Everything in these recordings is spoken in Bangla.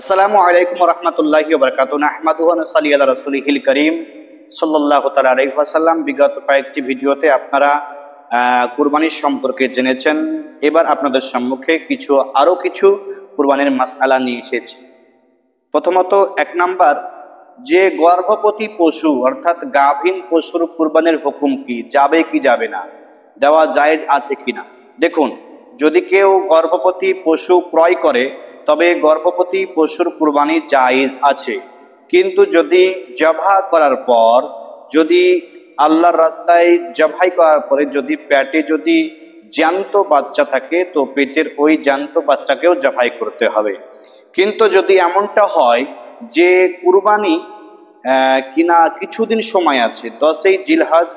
আসসালামু আলাইকুম ওয়া রাহমাতুল্লাহি ওয়া বারাকাতুহু। নাহমাদুহু ওয়া নুসাল্লি আলা রাসূলিহিল কারীম সাল্লাল্লাহু তাআলা আলাইহি ওয়াসাল্লাম। বিগত কয়েকটি ভিডিওতে আপনারা কুরবানির সম্পর্কে জেনেছেন। এবার আপনাদের সম্মুখে আরো কিছু কুরবানির মাসআলা নিয়ে এসেছি। প্রথমত, এক নাম্বার, যে গর্ভবতী পশু অর্থাৎ গাভীন পশুর কুরবানির হুকুম কি, যাবে কি যাবে না, দেওয়া জায়েজ আছে কিনা। দেখুন, যদি কেউ গর্ভবতী পশু ক্রয় করে তবে গর্ভবতী পশুর কুরবানি জায়েজ আছে, কিন্তু যদি জবাহ করার পর, যদি আল্লাহর রাস্তায় জবাই করার পরে যদি পেটে যদি জ্যান্ত বাচ্চা থাকে তো পেটের ওই জ্যান্ত বাচ্চাকেও জবাই করতে হবে। কিন্তু যদি এমনটা হয় যে কুরবানি কিনা কিছুদিন সময় আছে, 10ই জিলহজ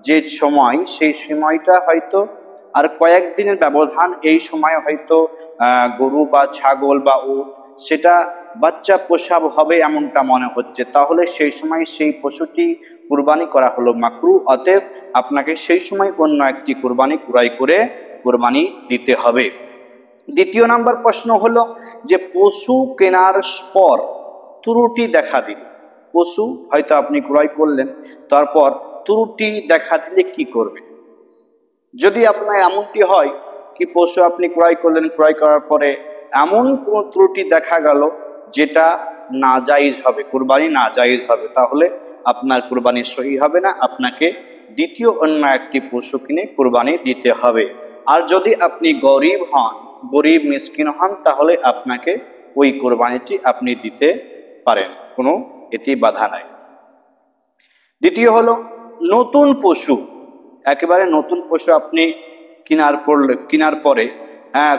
যে সময়, সেই সময়টা হয়তো আর কয়েকদিনের ব্যবধান, এই সময় হয়তো গরু বা ছাগল বা উট সেটা বাচ্চা প্রসব হবে এমনটা মনে হচ্ছে, তাহলে সেই সময় সেই পশুটি কুরবানি করা হলো মাকরুহ। অতএব আপনাকে সেই সময় অন্য একটি কুরবানি ক্রয় করে কুরবানি দিতে হবে। দ্বিতীয় নাম্বার প্রশ্ন হলো যে পশু কেনার পর ত্রুটি দেখা দিল, পশু হয়তো আপনি ক্রয় করলেন, তারপর ত্রুটি দেখা দিলে কি করবে। যদি আপনার এমনটি হয় কি পশু আপনি ক্রয় করলেন, ক্রয় করার পরে এমন কোন ত্রুটি দেখা গেল যেটা নাজায়েজ হবে, কুরবানি নাজায়েজ হবে, তাহলে আপনার কুরবানি সহি হবে না, আপনাকে দ্বিতীয় অন্য একটি পশু কিনে কুরবানি দিতে হবে। আর যদি আপনি গরিব মিসকিন হন, তাহলে আপনাকে ওই কুরবানিটি আপনি দিতে পারেন, কোনো এটি বাধা নাই। দ্বিতীয় হলো নতুন পশু, একেবারে নতুন পশু আপনি কেনার পরে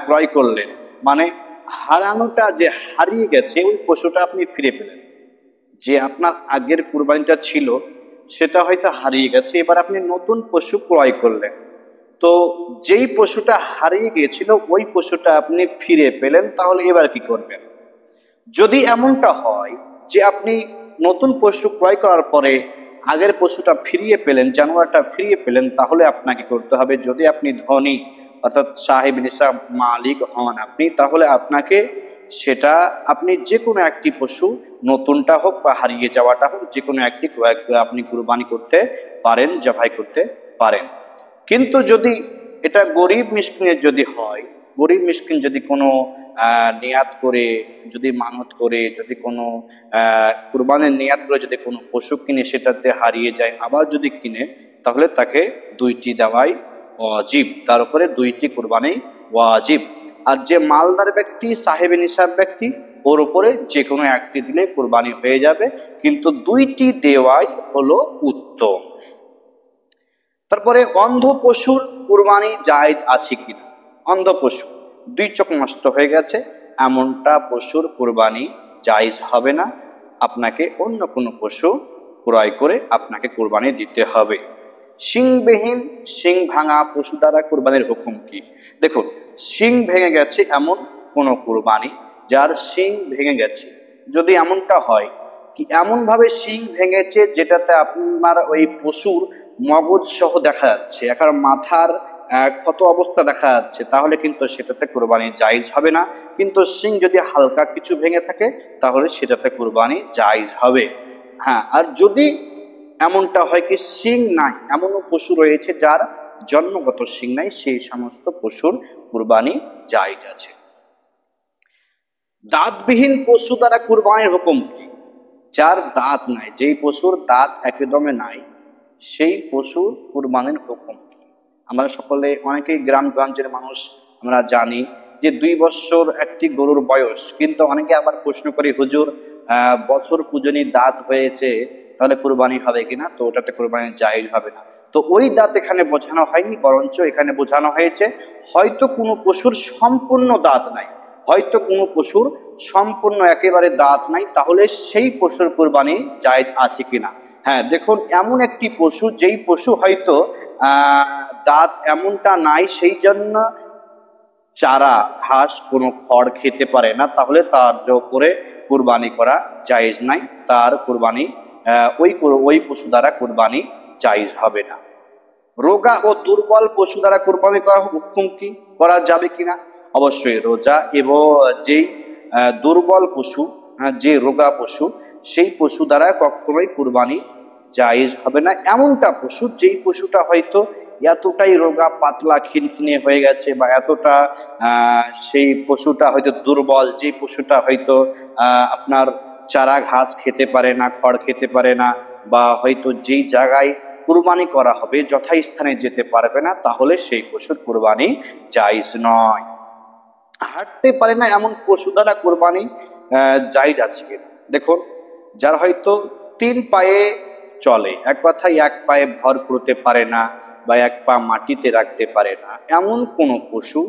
ক্রয় করলেন, মানে হারানোটা যে হারিয়ে গেছে ওই পশুটা আপনি ফিরে পেলেন। যে আপনার আগের কুরবানিটা ছিল সেটা হয়তো হারিয়ে গেছে, এবার আপনি নতুন পশু ক্রয় করলেন, তো যেই পশুটা হারিয়ে গিয়েছিল ওই পশুটা আপনি ফিরে পেলেন, তাহলে এবার কি করবেন। যদি এমনটা হয় যে আপনি নতুন পশু ক্রয় করার পরে আগের পশুটা ফিরিয়ে পেলেন, জানোয়ারটা ফিরিয়ে পেলেন, তাহলে আপনাকে করতে হবে, যদি আপনি ধনী অর্থাৎ সাহেব নিসাব মালিক হন আপনি, তাহলে আপনাকে সেটা আপনি যে কোনো একটি পশু, নতুনটা হোক বা হারিয়ে যাওয়াটা হোক, যে কোনো একটি আপনি কুরবানি করতে পারেন, জবাই করতে পারেন। কিন্তু যদি এটা গরিব মিসকিনের যদি হয়, গরিব মিসকিন যদি কোনো নিয়াত করে, যদি মানত করে, যদি কোনো কুরবানের নিয়াত করে যদি কোনো পশু কিনে সেটাতে হারিয়ে যায় আবার যদি কিনে, তাহলে তাকে দুইটি দেওয়াই ওয়াজিব, তার উপরে দুইটি কুরবানি ওয়াজিব। আর যে মালদার ব্যক্তি, সাহেবে নিসাব ব্যক্তি, ওর উপরে যে কোনো একটি দিলে কুরবানি হয়ে যাবে, কিন্তু দুইটি দেওয়াই হলো উত্তম। তারপরে অন্ধ পশুর কুরবানি জায়েজ আছে কিনা। অন্ধ পশু, দুই চোখ নষ্ট হয়ে গেছে, এমনটা পশুর কুরবানি জায়েজ হবে না, আপনাকে অন্য কোনো পশু ক্রয় করে আপনাকে কুরবানি দিতে হবে। শিংবিহীন, শিং ভাঙা পশু দ্বারা কুরবানির হুকুম কি। দেখুন, শিং ভেঙে গেছে এমন কোন কুরবানি, যার শিং ভেঙে গেছে, যদি এমনটা হয় কি এমন ভাবে শিং ভেঙেছে যেটাতে আপনার ওই পশুর মগজ সহ দেখা যাচ্ছে, এখন মাথার ক্ষত অবস্থা দেখা যাচ্ছে, তাহলে কিন্তু সেটাতে কুরবানি জায়েজ হবে না। কিন্তু শিং যদি হালকা কিছু ভেঙে থাকে তাহলে সেটাতে কুরবানি জায়েজ হবে। হ্যাঁ, আর যদি এমনটা হয় কি শিং নাই, এমনও পশু রয়েছে যার জন্মগত শিং নাই, সেই সমস্ত পশুর কুরবানি জায়েজ আছে। দাঁতবিহীন পশু দ্বারা কুরবানির হুকুম কি। যার দাঁত নাই, যেই পশুর দাঁত একদমে নাই, সেই পশুর কুরবানির হুকুম কি। আমরা সকলে, অনেকেই গ্রামগঞ্জের মানুষ আমরা জানি যে 2 বছর একটি গরুর বয়স, কিন্তু অনেকে আবার প্রশ্ন করে, হুজুর বছর পূজনী দাঁত হয়েছে তাহলে কুরবানি হবে কিনা, তো ওটাতে কুরবানি জায়েজ হবে না। তো ওই দাঁত এখানে বোঝানো হয়নি, বরঞ্চ এখানে বোঝানো হয়েছে হয়তো কোনো পশুর সম্পূর্ণ দাঁত নাই, হয়তো কোনো পশুর সম্পূর্ণ একেবারে দাঁত নাই, তাহলে সেই পশুর কুরবানি জায়েজ আছে কিনা। হ্যাঁ, দেখুন, এমন একটি পশু, যেই পশু হয়তো দাঁত এমনটা নাই, সেই জন্য চারা ঘাস কোনো খড় খেতে পারে না, তাহলে তার উপরে কুরবানি করা জায়েজ নাই, তার কুরবানি ওই পশু দ্বারা কুরবানি জায়েজ হবে না। রোগা ও দুর্বল পশু দ্বারা কুরবানি করা হুকুম কি, করা যাবে কিনা। অবশ্যই রোজা এবং যেই দুর্বল পশু, যে রোগা পশু, সেই পশু দ্বারা কখনোই কুরবানি জায়েজ হবে না। এমনটা পশু, যেই পশুটা হয়তো এতটাই রোগা পাতলা খিনখিনে হয়ে গেছে, বা এতটা সেই পশুটা হয়তো দুর্বল, যে পশুটা হয়তো আপনার চারা ঘাস খেতে পারে না, খড় খেতে পারে না, বা হয়তো যেই জায়গায় কুরবানি করা হবে যথাস্থানে যেতে পারবে না, তাহলে সেই পশুর কুরবানি জায়েজ নয়। হাঁটতে পারে না এমন পশু দ্বারা কুরবানি জায়েজ আছে কিনা দেখুন। যার হয়তো 3 পায়ে চলে, এক কথায় এক পায়ে ভর করতে পারে না, বা এক পা মাটিতে রাখতে পারে না, এমন কোন পশু,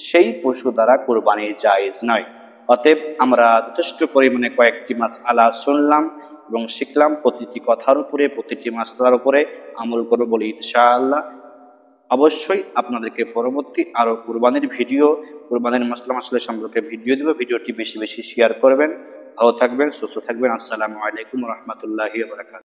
সেই পশু দ্বারা কুরবানি জায়েজ নয়। অতএব আমরা যথেষ্ট পরিমাণে কয়েকটি মাসআলা শুনলাম এবং শিখলাম। প্রতিটি কথার উপরে, প্রতিটি মাসআলার উপরে আমল করব বলি ইনশাআল্লাহ। অবশ্যই আপনাদেরকে পরবর্তী আরো কুরবানির ভিডিও, কুরবানির মাসলা সম্পর্কে ভিডিও দেব। ভিডিওটি বেশি বেশি শেয়ার করবেন। ভালো থাকবেন, সুস্থ থাকবেন। আসসালামু আলাইকুম ওয়া রাহমাতুল্লাহি ওয়া বারাকাতুহু।